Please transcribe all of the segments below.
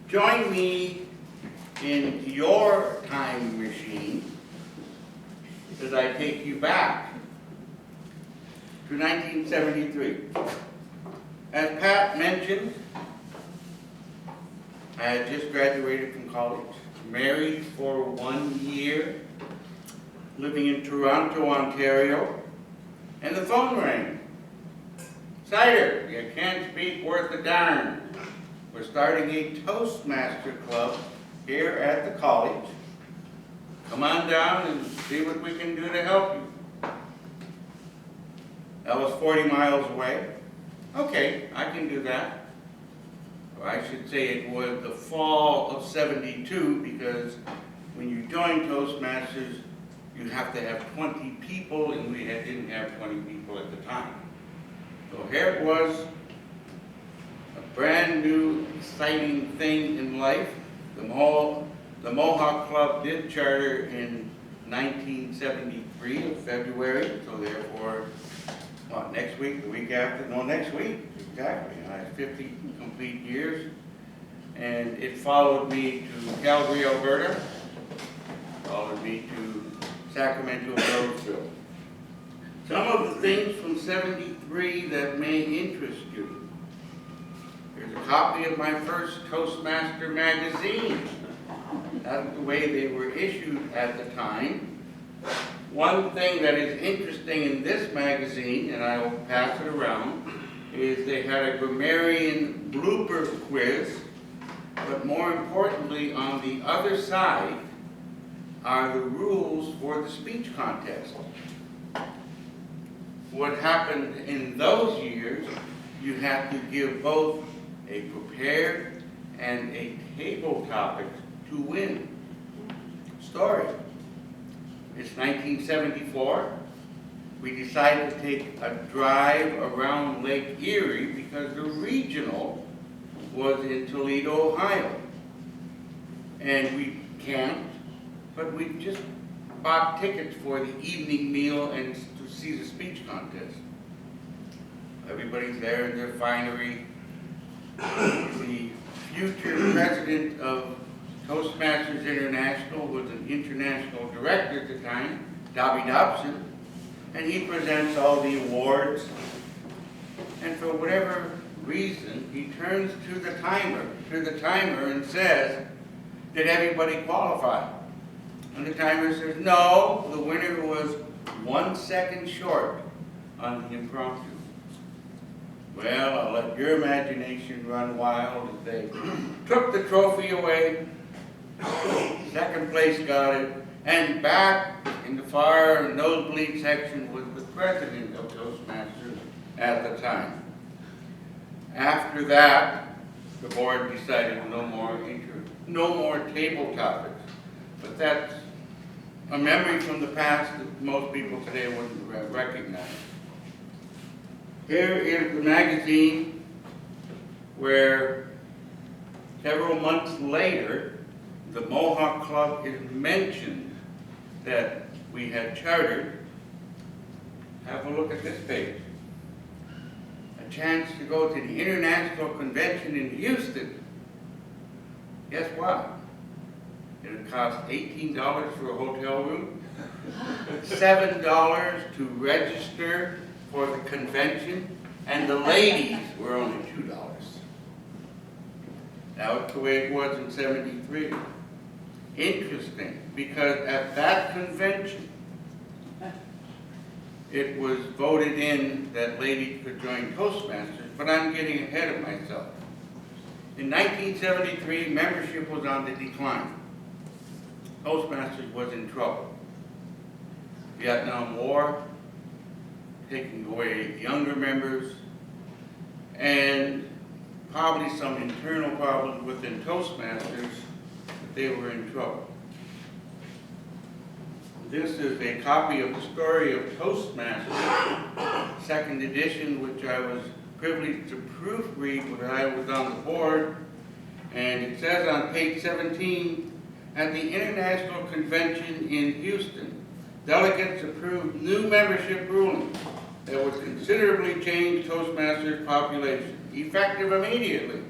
Join me in your time machine as I take you back to 1973. As Pat mentioned, I had just graduated from college, married for 1 year, living in Toronto, Ontario, and the phone rang. Cider, you can't speak worth a darn. We're starting a Toastmaster club here at the college. Come on down and see what we can do to help you. That was 40 miles away. Okay, I can do that. Or I should say it was the fall of '72, because when you join Toastmasters, you have to have 20 people, and we didn't have 20 people at the time. So here it was, a brand new, exciting thing in life. The Mohawk Club did charter in 1973 of February, so therefore, next week, the week after, no, next week, exactly. I had 50 complete years, and it followed me to Calgary, Alberta, followed me to Sacramento, Roseville. Some of the things from '73 that may interest you. Here's a copy of my first Toastmaster magazine. That's the way they were issued at the time. One thing that is interesting in this magazine, and I will pass it around, is they had a grammarian blooper quiz, but more importantly, on the other side are the rules for the speech contest. What happened in those years, you had to give both a prepared and a table topic to win. Story. It's 1974. We decided to take a drive around Lake Erie because the regional was in Toledo, Ohio. And we camped, but we just bought tickets for the evening meal and to see the speech contest. Everybody's there in their finery. The future president of Toastmasters International was an international director at the time, Dobby Dobson, and he presents all the awards. And for whatever reason, he turns to the timer and says, "Did everybody qualify?" And the timer says, "No, the winner was 1 second short on the impromptu." Well, I'll let your imagination run wild as they took the trophy away. Second place got it, and back in the far nosebleed section was the president of Toastmasters at the time. After that, the board decided no more table topics. But that's a memory from the past that most people today wouldn't recognize. Here is the magazine where several months later, the Mohawk Club is mentioned that we had chartered. Have a look at this page. A chance to go to the International Convention in Houston. Guess what? It would cost $18 for a hotel room, $7 to register for the convention, and the ladies were only $2. Now it's the way it was in '73. Interesting, because at that convention, it was voted in that ladies could join Toastmasters, but I'm getting ahead of myself. In 1973, membership was on the decline. Toastmasters was in trouble. Vietnam War, taking away younger members, and probably some internal problems within Toastmasters, they were in trouble. This is a copy of the Story of Toastmasters, second edition, which I was privileged to proofread when I was on the board. And it says on page 17, at the International Convention in Houston, delegates approved new membership rulings that would considerably change Toastmasters' population, effective immediately.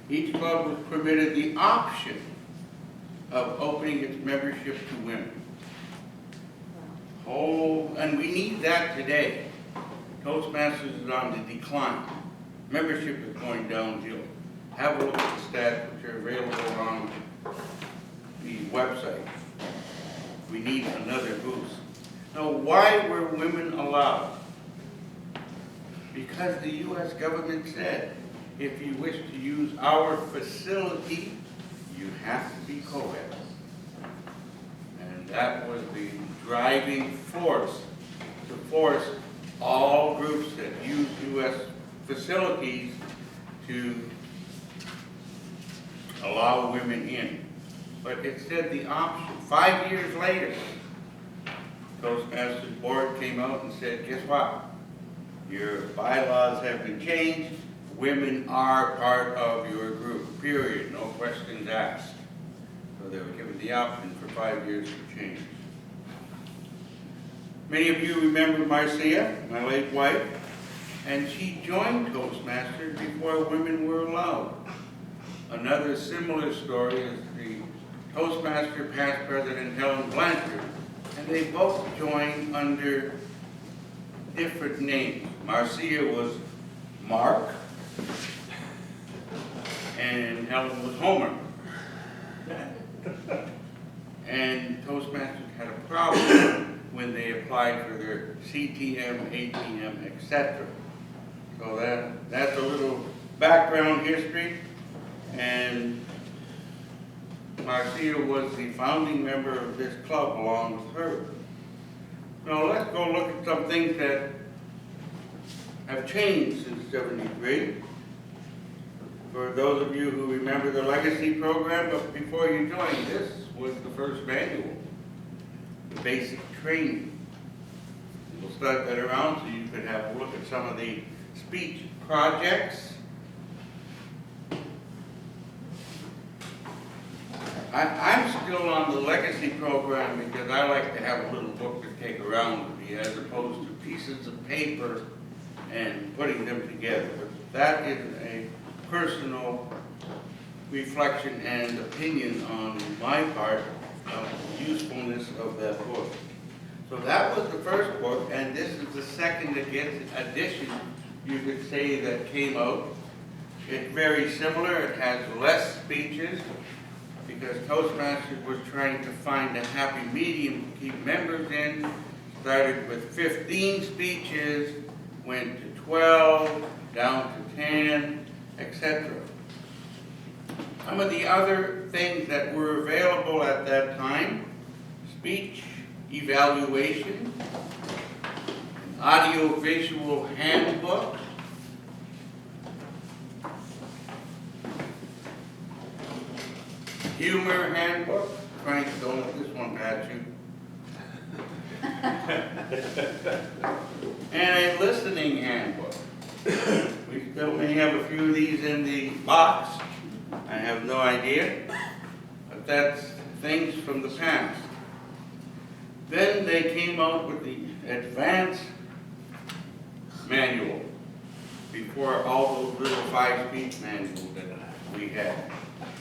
each club was permitted the option of opening its membership to women. Oh, and we need that today. Toastmasters is on the decline. Membership is going downhill. Have a look at the stats which are available on the website. We need another boost. Now, why were women allowed? Because the U.S. government said, if you wish to use our facility, you have to be co-ed. And that was the driving force to force all groups that use U.S. facilities to allow women in. But it said the option. 5 years later, Toastmasters board came out and said, guess what? Your bylaws have been changed. Women are part of your group, period. No questions asked. So they were given the option for 5 years to change. Many of you remember Marcia, my late wife, and she joined Toastmasters before women were allowed. Another similar story is the Toastmaster past president Helen Blanchard, and they both joined under different names. Marcia was Mark, and Helen was Homer. And Toastmasters had a problem when they applied for their CTM, ATM, etc. So that's a little background history. And Marcia was the founding member of this club along with her. Now let's go look at some things that have changed since '73. For those of you who remember the legacy program, but before you joined, this was the first manual, the basic training. We'll start that around so you could have a look at some of the speech projects. I'm still on the legacy program because I like to have a little book to take around with me as opposed to pieces of paper and putting them together. But that is a personal reflection and opinion on my part of the usefulness of that book. So that was the first book, and this is the second edition, you could say, that came out. It's very similar. It has less speeches because Toastmasters was trying to find a happy medium to keep members in. Started with 15 speeches, went to 12, down to 10, etc. Some of the other things that were available at that time: speech evaluation, an audio-visual handbook, humor handbook. Frank, don't let this one pass you. And a listening handbook. We still may have a few of these in the box. I have no idea, but that's things from the past. Then they came out with the advanced manual before all those little 5-speech manuals that we had.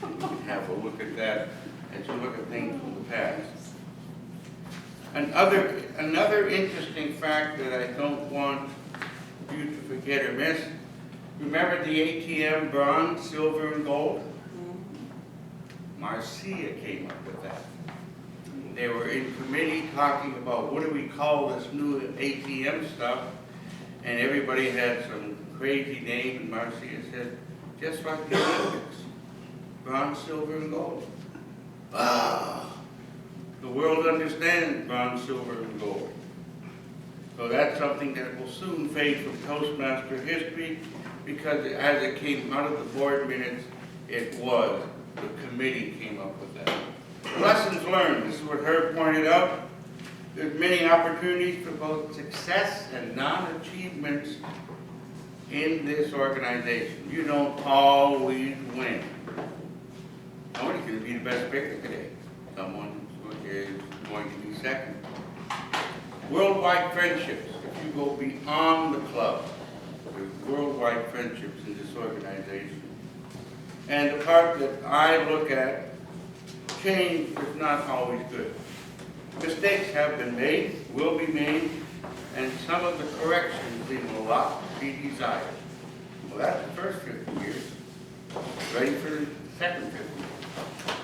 You can have a look at that as you look at things from the past. Another interesting fact that I don't want you to forget or miss, remember the ATM bronze, silver, and gold? Marcia came up with that. They were in committee talking about what do we call this new ATM stuff, and everybody had some crazy name, and Marcia said, just like the Olympics, bronze, silver, and gold. Ah, the world understands bronze, silver, and gold. So that's something that will soon fade from Toastmaster history, because as it came out of the board minutes, it was the committee came up with that. Lessons learned. This is what Herb pointed out. There's many opportunities for both success and non-achievements in this organization. You don't always win. Nobody's going to be the best picker today. Someone is going to be second. Worldwide friendships. If you go beyond the club, there's worldwide friendships in this organization. And the part that I look at, change is not always good. Mistakes have been made, will be made, and some of the corrections leave a lot to be desired. Well, that's the first 50 years. Ready for the second 50 years.